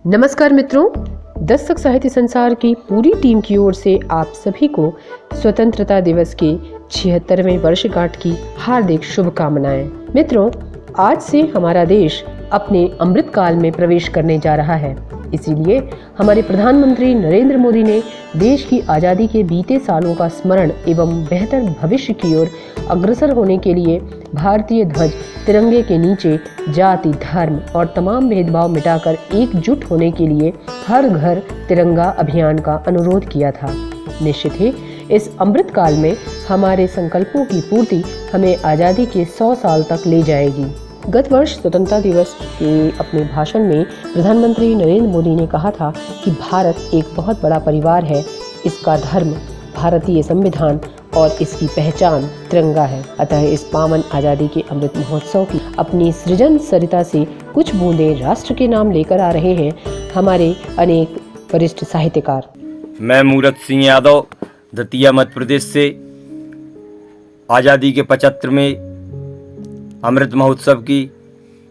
नमस्कार मित्रों, दस्तक साहित्य संसार की पूरी टीम की ओर से आप सभी को स्वतंत्रता दिवस के 76वें वर्षगांठ की हार्दिक शुभकामनाएं। मित्रों, आज से हमारा देश अपने अमृत काल में प्रवेश करने जा रहा है। इसीलिए हमारे प्रधानमंत्री नरेंद्र मोदी ने देश की आज़ादी के बीते सालों का स्मरण एवं बेहतर भविष्य की ओर अग्रसर होने के लिए भारतीय ध्वज तिरंगे के नीचे जाति, धर्म और तमाम भेदभाव मिटाकर एकजुट होने के लिए हर घर तिरंगा अभियान का अनुरोध किया था। निश्चित ही इस अमृत काल में हमारे संकल्पों की पूर्ति हमें आज़ादी के 100 साल तक ले जाएगी। गत वर्ष स्वतंत्रता दिवस के अपने भाषण में प्रधानमंत्री नरेंद्र मोदी ने कहा था कि भारत एक बहुत बड़ा परिवार है, इसका धर्म भारतीय संविधान और इसकी पहचान तिरंगा है। अतः इस पावन आज़ादी के अमृत महोत्सव की अपनी सृजन सरिता से कुछ बूंदें राष्ट्र के नाम लेकर आ रहे हैं हमारे अनेक वरिष्ठ साहित्यकार। मैं मूरत सिंह यादव दतिया मध्य प्रदेश से आज़ादी के 75वें अमृत महोत्सव की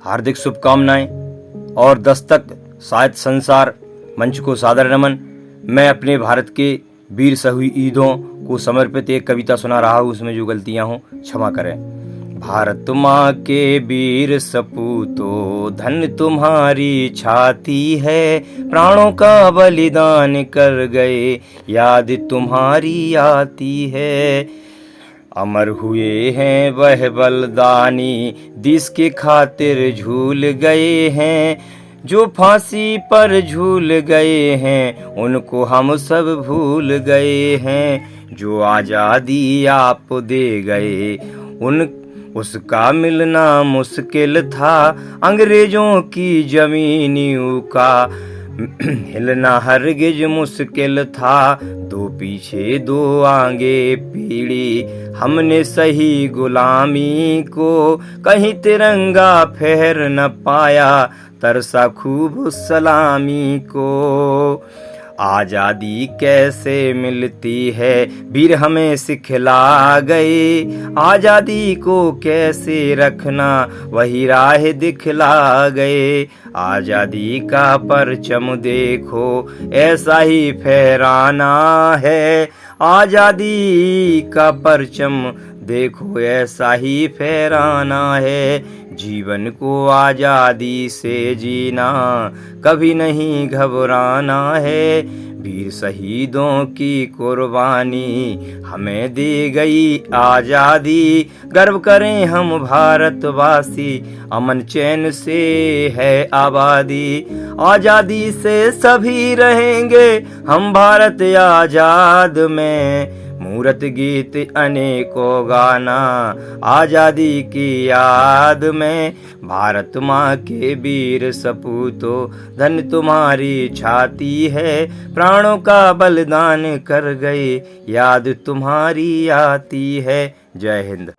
हार्दिक शुभकामनाएं और दस्तक साहित्य संसार मंच को सादर नमन। मैं अपने भारत के वीर शहीदों को समर्पित एक कविता सुना रहा हूँ, उसमें जो गलतियां हों क्षमा करें। भारत माँ के वीर सपूतों, धन तुम्हारी छाती है, प्राणों का बलिदान कर गए, याद तुम्हारी आती है। अमर हुए हैं वह बलिदानी, देश के खातिर झूल गए हैं, जो फांसी पर झूल गए हैं, उनको हम सब भूल गए हैं। जो आज़ादी आप दे गए उसका मिलना मुश्किल था, अंग्रेजों की जमीनियों का हिलना हरगिज मुश्किल था। दो पीछे दो आगे पीढ़ी हमने सही गुलामी को, कहीं तिरंगा फहर न पाया, तरसा खूब सलामी को। आज़ादी कैसे मिलती है वीर हमें सिखला गए, आज़ादी को कैसे रखना वही राह दिखला गए। आज़ादी का परचम देखो ऐसा ही फहराना है, आज़ादी का परचम देखो ऐसा ही फहराना है। जीवन को आज़ादी से जीना कभी नहीं घबराना है, वीर शहीदों की कुर्बानी हमें दे गई आज़ादी। गर्व करें हम भारतवासी, अमन चैन से है आबादी, आज़ादी से सभी रहेंगे हम भारत आज़ाद में। मूरत गीत अनेकों गाना आज़ादी की याद में, भारत माँ के वीर सपूतों, धन तुम्हारी छाती है, प्राणों का बलिदान कर गए, याद तुम्हारी आती है। जय हिंद।